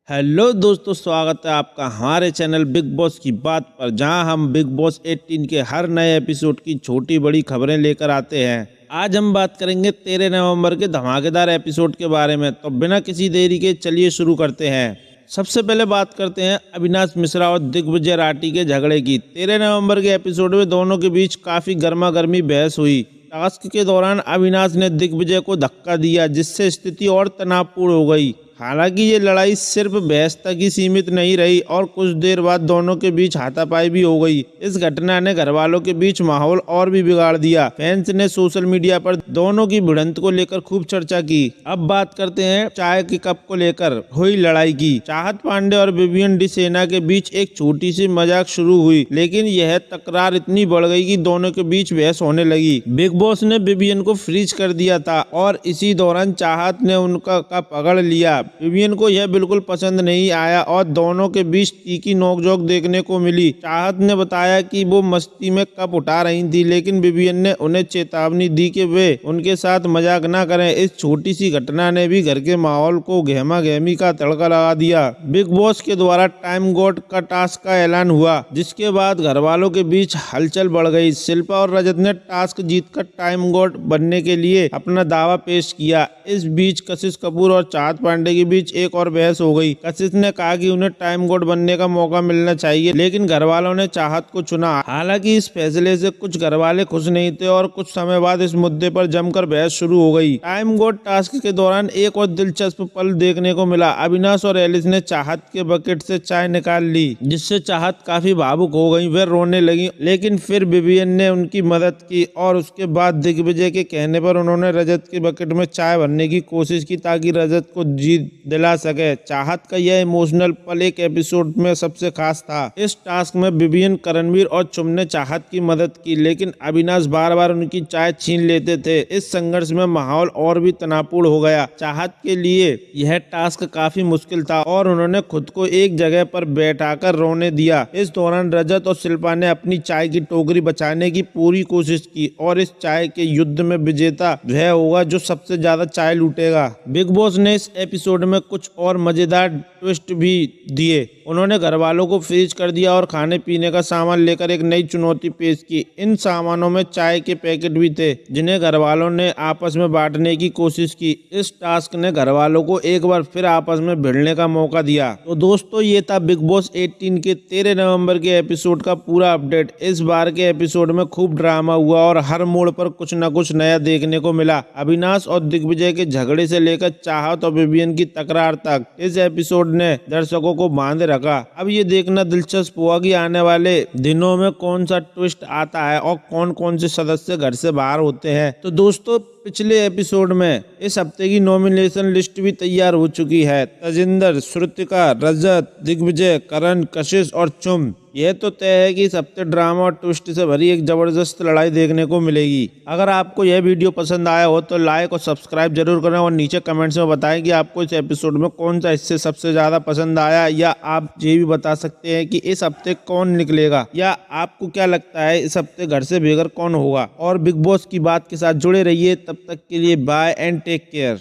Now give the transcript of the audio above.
Hello दोस्तों, स्वागत है आपका हमारे चैनल बिग बॉस की बात पर, जहां हम बिग बॉस 18 के हर नए एपिसोड की छोटी बड़ी खबरें लेकर आते हैं। आज हम बात करेंगे 13 नवंबर के धमाकेदार एपिसोड के बारे में। तो बिना किसी देरी के चलिए शुरू करते हैं। सबसे पहले बात करते हैं अविनाश मिश्रा और दिग्विजय राठी के झगड़े की। 13 नवंबर के एपिसोड में दोनों के बीच काफी गर्मा गर्मी बहस हुई। टास्क के दौरान अविनाश ने दिग्विजय को धक्का दिया, जिससे स्थिति और तनावपूर्ण हो गई। हालांकि ये लड़ाई सिर्फ बहस तक ही सीमित नहीं रही और कुछ देर बाद दोनों के बीच हाथापाई भी हो गई। इस घटना ने घर वालों के बीच माहौल और भी बिगाड़ दिया। फैंस ने सोशल मीडिया पर दोनों की भिड़ंत को लेकर खूब चर्चा की। अब बात करते हैं चाय के कप को लेकर हुई लड़ाई की। चाहत पांडे और विवियन डी सेना के बीच एक छोटी सी मजाक शुरू हुई, लेकिन यह तकरार इतनी बढ़ गई कि दोनों के बीच बहस होने लगी। बिग बॉस ने विवियन को फ्रीज कर दिया था और इसी दौरान चाहत ने उनका कप पकड़ लिया। विवियन को यह बिल्कुल पसंद नहीं आया और दोनों के बीच तीखी नोकझोंक देखने को मिली। चाहत ने बताया कि वो मस्ती में कप उठा रही थी, लेकिन विवियन ने उन्हें चेतावनी दी कि वे उनके साथ मजाक न करें। इस छोटी सी घटना ने भी घर के माहौल को गहमा गहमी का तड़का लगा दिया। बिग बॉस के द्वारा टाइम गॉड का टास्क का ऐलान हुआ, जिसके बाद घर वालों के बीच हलचल बढ़ गई। शिल्पा और रजत ने टास्क जीतकर टाइम गॉड बनने के लिए अपना दावा पेश किया। इस बीच कशिश कपूर और चाहत पांडे के बीच एक और बहस हो गई। कशिश ने कहा कि उन्हें टाइम गॉड बनने का मौका मिलना चाहिए, लेकिन घर वालों ने चाहत को चुना। हालांकि इस फैसले से कुछ घर वाले खुश नहीं थे और कुछ समय बाद इस मुद्दे पर जमकर बहस शुरू हो गई। टाइम गॉड टास्क के दौरान एक और दिलचस्प पल देखने को मिला। अविनाश और एलिस ने चाहत के बकेट से चाय निकाल ली, जिससे चाहत काफी भावुक हो गई। वे रोने लगी, लेकिन फिर विवियन ने उनकी मदद की और उसके बाद दिग्विजय के कहने पर उन्होंने रजत के बकेट में चाय भरने की कोशिश की ताकि रजत को जीत दिला सके। चाहत का यह इमोशनल पल एक एपिसोड में सबसे खास था। इस टास्क में विवियन, करणवीर और चुम ने चाहत की मदद की, लेकिन अविनाश बार बार उनकी चाय छीन लेते थे। इस संघर्ष में माहौल और भी तनावपूर्ण हो गया। चाहत के लिए यह टास्क काफी मुश्किल था और उन्होंने खुद को एक जगह पर बैठाकर रोने दिया। इस दौरान रजत और शिल्पा ने अपनी चाय की टोकरी बचाने की पूरी कोशिश की और इस चाय के युद्ध में विजेता वह होगा जो सबसे ज्यादा चाय लूटेगा। बिग बॉस ने इस एपिसोड में कुछ और मजेदार ट्विस्ट भी दिए। उन्होंने घर वालों को फ्रीज कर दिया और खाने पीने का सामान लेकर एक नई चुनौती पेश की। इन सामानों में चाय के पैकेट भी थे, जिन्हें घर वालों ने आपस में बांटने की कोशिश की। इस टास्क ने घर वालों को एक बार फिर आपस में भिड़ने का मौका दिया। तो दोस्तों, ये था बिग बॉस 18 के 13 नवंबर के एपिसोड का पूरा अपडेट। इस बार के एपिसोड में खूब ड्रामा हुआ और हर मोड़ पर कुछ न कुछ नया देखने को मिला। अविनाश और दिग्विजय के झगड़े से लेकर चाहत और विवियन की तकरार तक इस एपिसोड ने दर्शकों को बांधे रखा। अब ये देखना दिलचस्प हुआ कि आने वाले दिनों में कौन सा ट्विस्ट आता है और कौन कौन से सदस्य घर से बाहर होते हैं। तो दोस्तों, पिछले एपिसोड में इस हफ्ते की नॉमिनेशन लिस्ट भी तैयार हो चुकी है। तजिंदर, श्रुतिका, रजत, दिग्विजय, करण, कशिश और चुम। यह तो तय है कि इस हफ्ते ड्रामा और ट्विस्ट से भरी एक जबरदस्त लड़ाई देखने को मिलेगी। अगर आपको यह वीडियो पसंद आया हो तो लाइक और सब्सक्राइब जरूर करें और नीचे कमेंट्स में बताएं कि आपको इस एपिसोड में कौन सा हिस्से सबसे ज्यादा पसंद आया, या आप ये भी बता सकते हैं कि इस हफ्ते कौन निकलेगा, या आपको क्या लगता है इस हफ्ते घर से बेघर कौन होगा। और बिग बॉस की बात के साथ जुड़े रहिए। तब तक के लिए बाय एंड टेक केयर।